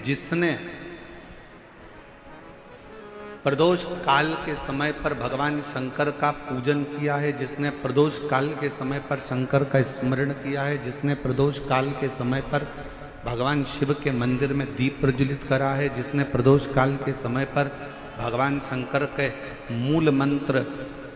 जिसने प्रदोष काल के समय पर भगवान शंकर का पूजन किया है, जिसने प्रदोष काल के समय पर शंकर का स्मरण किया है, जिसने प्रदोष काल के समय पर भगवान शिव के मंदिर में दीप प्रज्वलित करा है, जिसने प्रदोष काल के समय पर भगवान शंकर के मूल मंत्र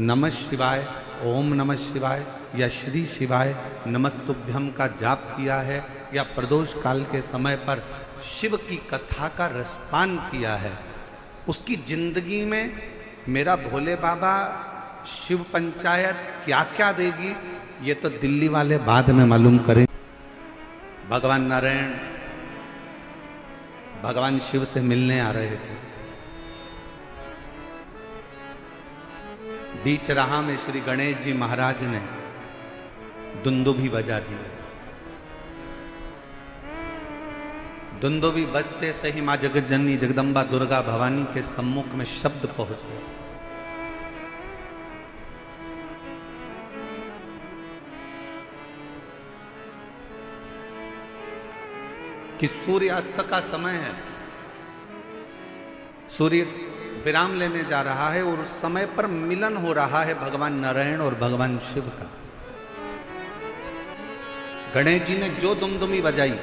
नमः शिवाय, ओम नमः शिवाय या श्री शिवाय नमस्तुभ्यम का जाप किया है, या प्रदोष काल के समय पर शिव की कथा का रसपान किया है, उसकी जिंदगी में मेरा भोले बाबा शिव पंचायत क्या क्या देगी, ये तो दिल्ली वाले बाद में मालूम करें। भगवान नारायण भगवान शिव से मिलने आ रहे थे। बीच राह में श्री गणेश जी महाराज ने दुंदुभी बजा दी। दुंदुभी बजते से ही मां जगत जननी जगदम्बा दुर्गा भवानी के सम्मुख में शब्द पहुंच गए। कि सूर्यास्त का समय है, सूर्य विराम लेने जा रहा है और उस समय पर मिलन हो रहा है भगवान नारायण और भगवान शिव का। गणेश जी ने जो दुमदुमी बजाई,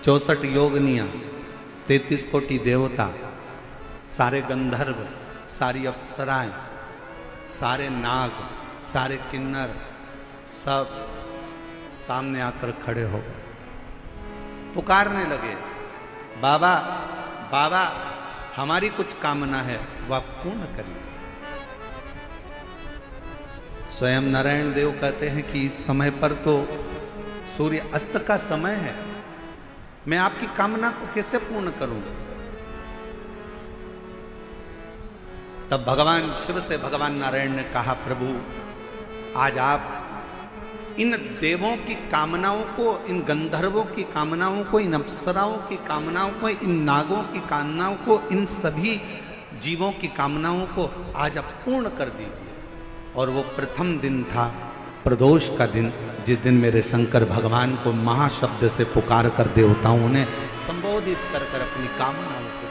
64 योगनियां, 33 कोटि देवता, सारे गंधर्व, सारी अप्सराएं, सारे नाग, सारे किन्नर सब सामने आकर खड़े हो गए, पुकारने लगे, बाबा बाबा हमारी कुछ कामना है वह आप पूर्ण करिए। स्वयं नारायण देव कहते हैं कि इस समय पर तो सूर्य अस्त का समय है, मैं आपकी कामना को कैसे पूर्ण करूं। तब भगवान शिव से भगवान नारायण ने कहा, प्रभु आज आप इन देवों की कामनाओं को, इन गंधर्वों की कामनाओं को, इन अप्सराओं की कामनाओं को, इन नागों की कामनाओं को, इन सभी जीवों की कामनाओं को आज आप पूर्ण कर दीजिए। और वो प्रथम दिन था प्रदोष का दिन, जिस दिन मेरे शंकर भगवान को महाशब्द से पुकार कर देवताओं ने संबोधित कर कर अपनी कामनाओं को।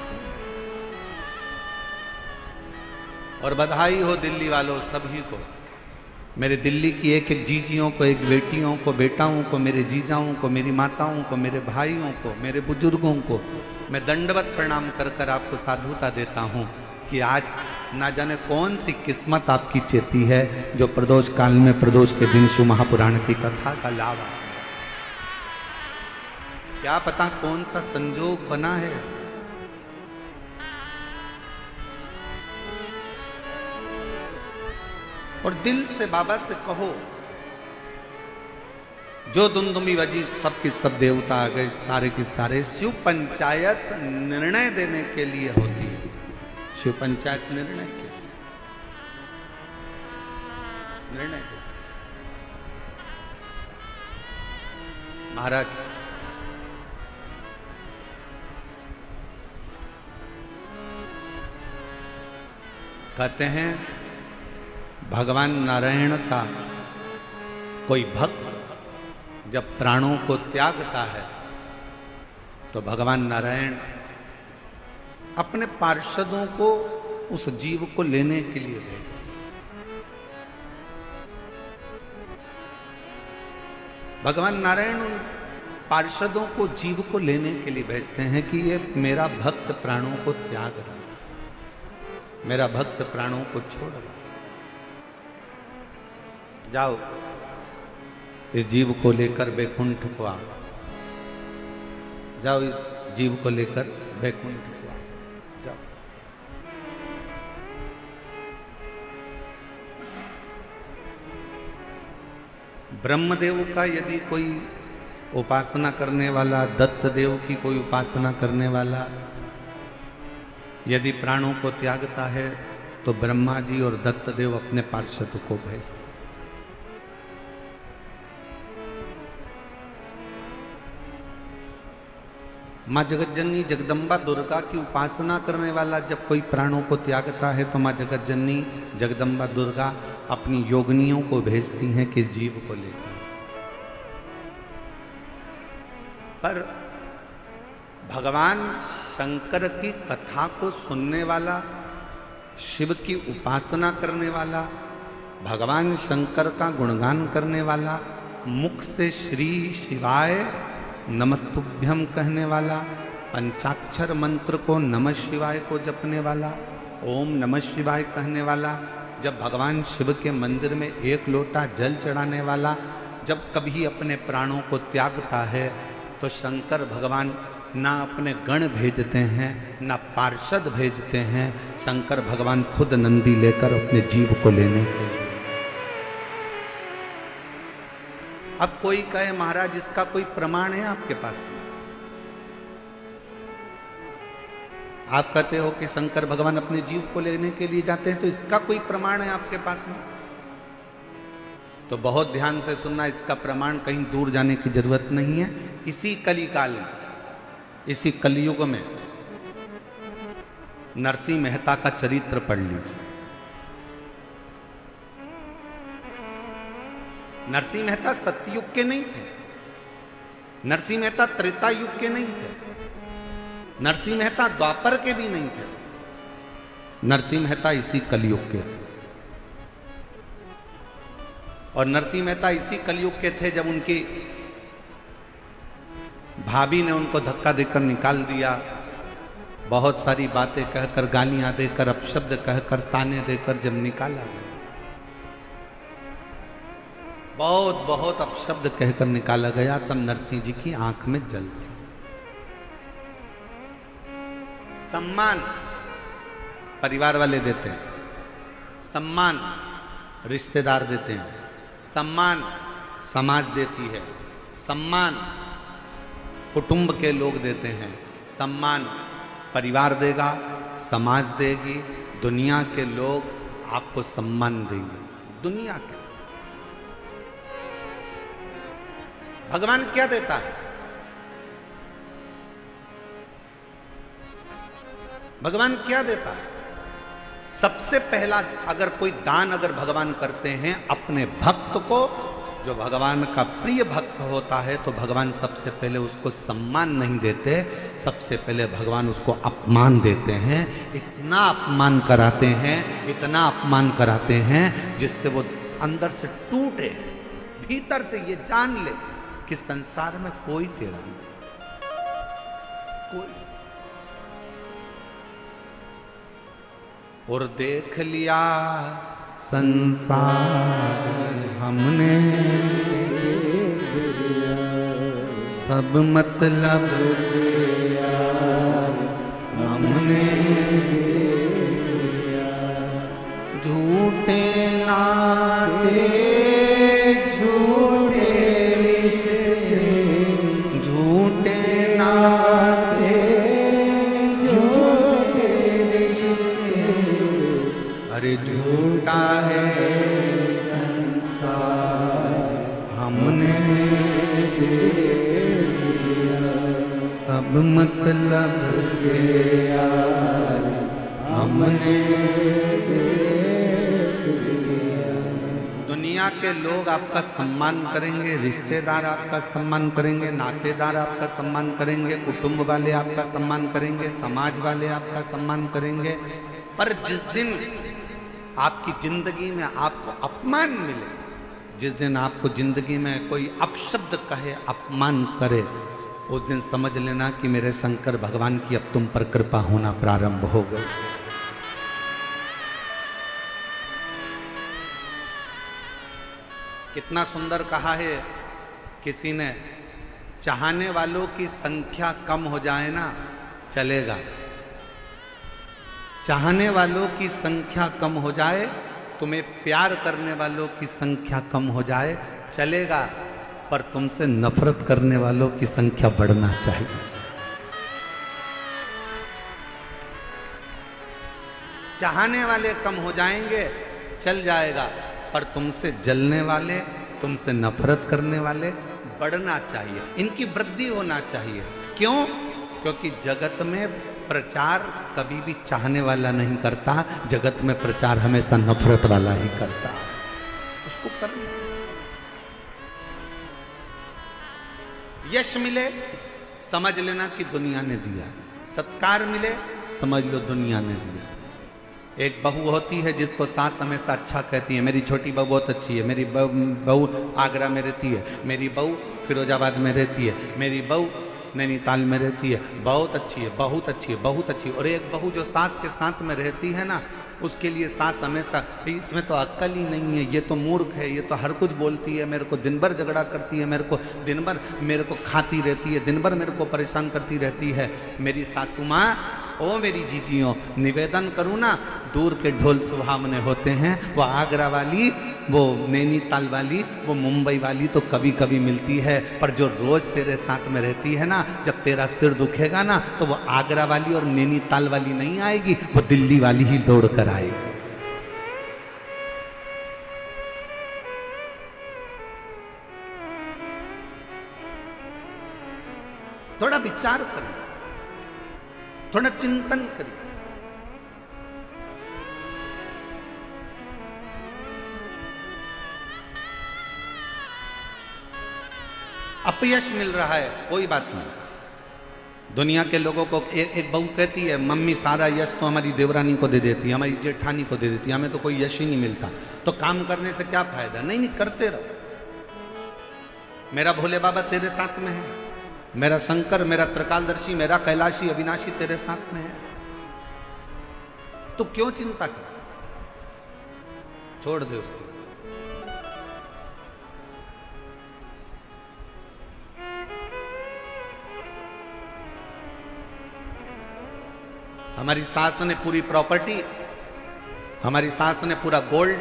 और बधाई हो दिल्ली वालों सभी को, मेरे दिल्ली की एक एक जीजियों को, एक बेटियों को, बेटाओं को, मेरे जीजाओं को, मेरी माताओं को, मेरे भाइयों को, मेरे बुजुर्गों को मैं दंडवत प्रणाम कर कर आपको साधुता देता हूं कि आज ना जाने कौन सी किस्मत आपकी चेती है जो प्रदोष काल में, प्रदोष के दिन शिव महापुराण की कथा का लाभ आ। क्या पता कौन सा संजोग बना है। और दिल से बाबा से कहो, जो दुमदुमी बजी सब की सब देवता आ गए, सारे के सारे। शिव पंचायत निर्णय देने के लिए होती है, शिव पंचायत निर्णय के निर्णय महाराज कहते हैं, भगवान नारायण का कोई भक्त जब प्राणों को त्यागता है तो भगवान नारायण अपने पार्षदों को उस जीव को लेने के लिए भेजते हैं। भगवान नारायण उन पार्षदों को जीव को लेने के लिए भेजते हैं कि ये मेरा भक्त प्राणों को त्याग रहा, मेरा भक्त प्राणों को छोड़ रहा, जाओ इस जीव को लेकर बैकुंठ को आओ, जाओ इस जीव को लेकर बैकुंठ को आओ, जाओ। ब्रह्मदेव का यदि कोई उपासना करने वाला, दत्त देव की कोई उपासना करने वाला यदि प्राणों को त्यागता है तो ब्रह्मा जी और दत्त देव अपने पार्षद को भेजते। माँ जगतजननी जगदम्बा दुर्गा की उपासना करने वाला जब कोई प्राणों को त्यागता है तो माँ जगतजननी जगदम्बा दुर्गा अपनी योगिनियों को भेजती हैं किस जीव को लेकर। पर भगवान शंकर की कथा को सुनने वाला, शिव की उपासना करने वाला, भगवान शंकर का गुणगान करने वाला, मुख से श्री शिवाय नमस्तुभ्यम कहने वाला, पंचाक्षर मंत्र को नमः शिवाय को जपने वाला, ओम नमः शिवाय कहने वाला, जब भगवान शिव के मंदिर में एक लोटा जल चढ़ाने वाला, जब कभी अपने प्राणों को त्यागता है तो शंकर भगवान ना अपने गण भेजते हैं ना पार्षद भेजते हैं, शंकर भगवान खुद नंदी लेकर अपने जीव को लेने के लिए। अब कोई कहे महाराज इसका कोई प्रमाण है आपके पास? आप कहते हो कि शंकर भगवान अपने जीव को लेने के लिए जाते हैं, तो इसका कोई प्रमाण है आपके पास में? तो बहुत ध्यान से सुनना, इसका प्रमाण कहीं दूर जाने की जरूरत नहीं है। इसी कली काल में, इसी कलयुग में नरसिंह मेहता का चरित्र पढ़ लीजिए। नरसिंह मेहता सतयुग के नहीं थे, नरसिंह मेहता त्रेता युग के नहीं थे, नरसिंह मेहता द्वापर के भी नहीं थे, नरसिंह मेहता इसी कलयुग के थे। और नरसिंह मेहता इसी कलयुग के थे जब उनकी भाभी ने उनको धक्का देकर निकाल दिया, बहुत सारी बातें कहकर, गालियां देकर, अपशब्द कहकर, ताने देकर जब निकाला गया, बहुत बहुत अपशब्द कहकर निकाला गया, तब नरसिंह जी की आंख में जल गया। सम्मान परिवार वाले देते हैं, सम्मान रिश्तेदार देते हैं, सम्मान समाज देती है, सम्मान कुटुंब के लोग देते हैं, सम्मान परिवार देगा, समाज देगी, दुनिया के लोग आपको सम्मान देंगे। दुनिया के भगवान क्या देता है? भगवान क्या देता है? सबसे पहला अगर कोई दान अगर भगवान करते हैं अपने भक्त को, जो भगवान का प्रिय भक्त होता है, तो भगवान सबसे पहले उसको सम्मान नहीं देते, सबसे पहले भगवान उसको अपमान देते हैं। इतना अपमान कराते हैं, इतना अपमान कराते हैं जिससे वो अंदर से टूटे, भीतर से ये जान ले कि संसार में कोई तेरा नहीं, कोई। और देख लिया संसार हमने, सब मतलब हमने, झूठे नाते झूठे रिश्ते, झूठे नाते झूठे रिश्ते, अरे झूठा है संसार हमने सब मतलब के यार हमने। दुनिया के लोग आपका सम्मान करेंगे, रिश्तेदार आपका सम्मान करेंगे, नातेदार आपका सम्मान करेंगे, कुटुंब वाले आपका सम्मान करेंगे, समाज वाले आपका सम्मान करेंगे, पर जिस दिन आपकी जिंदगी में आपको अपमान मिले, जिस दिन आपको जिंदगी में कोई अपशब्द कहे, अपमान करे, उस दिन समझ लेना कि मेरे शंकर भगवान की अब तुम पर कृपा होना प्रारंभ हो गई। कितना सुंदर कहा है किसी ने, चाहने वालों की संख्या कम हो जाए ना चलेगा, चाहने वालों की संख्या कम हो जाए, तुम्हें प्यार करने वालों की संख्या कम हो जाए चलेगा, पर तुमसे नफरत करने वालों की संख्या बढ़ना चाहिए। चाहने वाले कम हो जाएंगे चल जाएगा, पर तुमसे जलने वाले, तुमसे नफरत करने वाले बढ़ना चाहिए, इनकी वृद्धि होना चाहिए। क्यों? क्योंकि जगत में प्रचार कभी भी चाहने वाला नहीं करता, जगत में प्रचार हमेशा नफरत वाला ही करता है। उसको करना, यश मिले, समझ लेना कि दुनिया ने दिया। सत्कार मिले, समझ लो दुनिया ने दिया। एक बहू होती है जिसको सास हमेशा अच्छा कहती है, मेरी छोटी बहू बहुत अच्छी है, मेरी बहू आगरा में रहती है, मेरी बहू फिरोजाबाद में रहती है, मेरी बहू नैनीताल में रहती है, बहुत अच्छी है, बहुत अच्छी है, बहुत अच्छी है। और एक बहू जो सास के साथ में रहती है ना, उसके लिए सास हमेशा इसमें तो अक्ल ही नहीं है, ये तो मूर्ख है, ये तो हर कुछ बोलती है, मेरे को दिन भर झगड़ा करती है, मेरे को दिन भर मेरे को खाती रहती है, दिन भर मेरे को परेशान करती रहती है। मेरी सासू माँ, ओ मेरी जीजियों, निवेदन करूँ ना, दूर के ढोल सुहावने होते हैं। वो आगरा वाली, वो नैनीताल वाली, वो मुंबई वाली तो कभी कभी मिलती है, पर जो रोज तेरे साथ में रहती है ना, जब तेरा सिर दुखेगा ना, तो वो आगरा वाली और नैनीताल वाली नहीं आएगी, वो दिल्ली वाली ही दौड़ कर आएगी। थोड़ा विचार करिए, थोड़ा चिंतन करिए। अपयश मिल रहा है, कोई बात नहीं। दुनिया के लोगों को एक बहू कहती है, मम्मी सारा यश तो हमारी देवरानी को दे देती है, हमारी जेठानी को दे देती है, हमें तो कोई यश ही नहीं मिलता, तो काम करने से क्या फायदा। नहीं नहीं, करते रहो। मेरा भोले बाबा तेरे साथ में है, मेरा शंकर, मेरा त्रिकालदर्शी, मेरा कैलाशी अविनाशी तेरे साथ में है, तो क्यों चिंता कर, छोड़ दे उसको। हमारी सास ने पूरी प्रॉपर्टी, हमारी सास ने पूरा गोल्ड,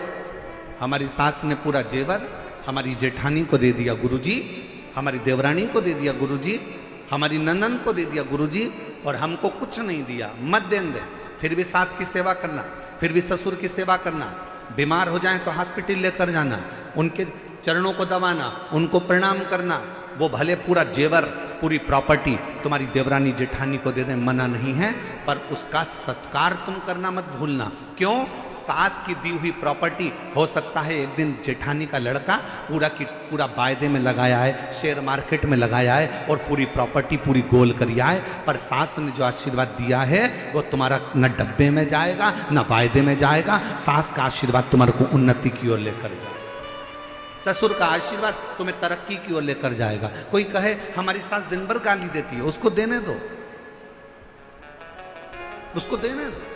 हमारी सास ने पूरा जेवर हमारी जेठानी को दे दिया गुरुजी, हमारी देवरानी को दे दिया गुरुजी, हमारी ननद को दे दिया गुरुजी, और हमको कुछ नहीं दिया। मत देन दे, फिर भी सास की सेवा करना, फिर भी ससुर की सेवा करना, बीमार हो जाए तो हॉस्पिटल लेकर जाना, उनके चरणों को दबाना, उनको प्रणाम करना। वो भले पूरा जेवर, पूरी प्रॉपर्टी तुम्हारी देवरानी जेठानी को दे दें, मना नहीं है, पर उसका सत्कार तुम करना मत भूलना। क्यों? सास की दी हुई प्रॉपर्टी हो सकता है एक दिन जेठानी का लड़का पूरा की पूरा वायदे में लगाया है, शेयर मार्केट में लगाया है, और पूरी प्रॉपर्टी पूरी गोल करिया है, पर सास ने जो आशीर्वाद दिया है वो तुम्हारा न डब्बे में जाएगा न वायदे में जाएगा। सास का आशीर्वाद तुम्हारे को उन्नति की ओर लेकर जाएगा, ससुर का आशीर्वाद तुम्हें तरक्की की ओर लेकर जाएगा। कोई कहे हमारी सास दिन भर गाली देती है, उसको देने दो, उसको देने दो।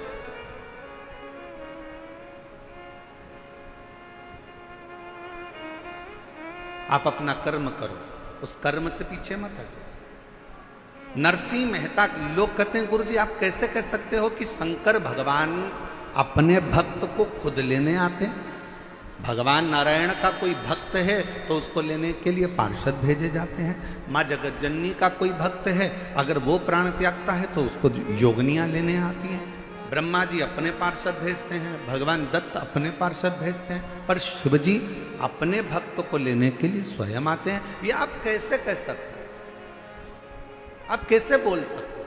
आप अपना कर्म करो, उस कर्म से पीछे मत हटो। नरसिंह मेहता, लोग कहते हैं गुरुजी आप कैसे कह सकते हो कि शंकर भगवान अपने भक्त को खुद लेने आते हैं। भगवान नारायण का कोई भक्त है तो उसको लेने के लिए पार्षद भेजे जाते हैं। माँ जगत जननी का कोई भक्त है, अगर वो प्राण त्यागता है तो उसको योगनियां लेने आती हैं। ब्रह्मा जी अपने पार्षद भेजते हैं, भगवान दत्त अपने पार्षद भेजते हैं, पर शिव जी अपने भक्त को लेने के लिए स्वयं आते हैं। ये आप कैसे कह सकते हैं? आप कैसे बोल सकते?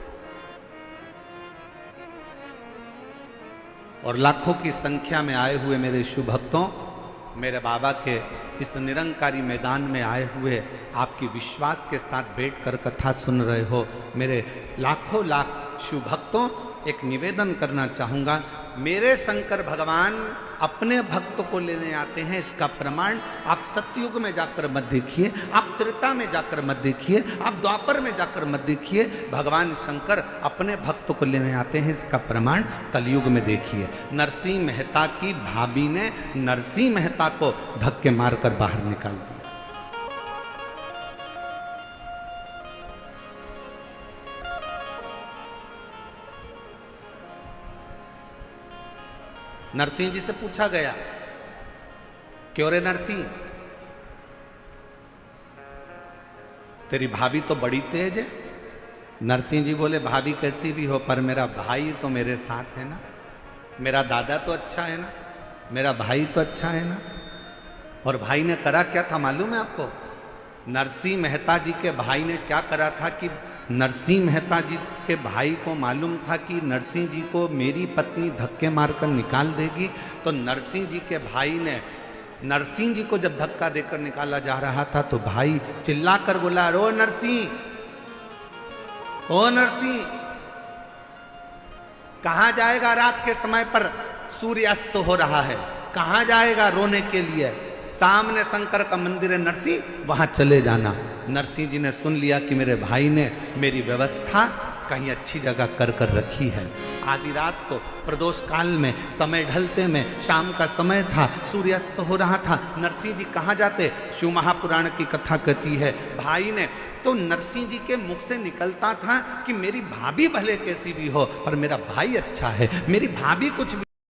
और लाखों की संख्या में आए हुए मेरे शिव भक्तों, मेरे बाबा के इस निरंकारी मैदान में आए हुए आपकी विश्वास के साथ बैठकर कथा सुन रहे हो मेरे लाखों लाख शिव भक्तों, एक निवेदन करना चाहूँगा। मेरे शंकर भगवान अपने भक्त को लेने आते हैं, इसका प्रमाण आप सतयुग में जाकर मत देखिए, आप त्रेता में जाकर मत देखिए, आप द्वापर में जाकर मत देखिए। भगवान शंकर अपने भक्त को लेने आते हैं, इसका प्रमाण कलयुग में देखिए। नरसिंह मेहता की भाभी ने नरसिंह मेहता को धक्के मारकर बाहर निकाल दिया। नरसिंह जी से पूछा गया, क्यों रे नरसिंह, तेरी भाभी तो बड़ी तेज है। नरसिंह जी बोले, भाभी कैसी भी हो पर मेरा भाई तो मेरे साथ है ना, मेरा दादा तो अच्छा है ना, मेरा भाई तो अच्छा है ना। और भाई ने करा क्या था मालूम है आपको? नरसिंह मेहता जी के भाई ने क्या करा था कि नरसिंह मेहता जी के भाई को मालूम था कि नरसिंह जी को मेरी पत्नी धक्के मारकर निकाल देगी, तो नरसिंह जी के भाई ने नरसिंह जी को जब धक्का देकर निकाला जा रहा था तो भाई चिल्लाकर बोला, रो नरसिंह, ओ नरसिंह, कहां जाएगा? रात के समय पर सूर्य अस्त हो रहा है, कहां जाएगा रोने के लिए? सामने शंकर का मंदिर है नरसिंह, वहां चले जाना। नरसिंह जी ने सुन लिया कि मेरे भाई ने मेरी व्यवस्था कहीं अच्छी जगह कर कर रखी है। आधी रात को प्रदोष काल में, समय ढलते में, शाम का समय था, सूर्यास्त हो रहा था। नरसिंह जी कहाँ जाते? शिव महापुराण की कथा कहती है भाई ने तो नरसिंह जी के मुख से निकलता था कि मेरी भाभी भले कैसी भी हो पर मेरा भाई अच्छा है, मेरी भाभी कुछ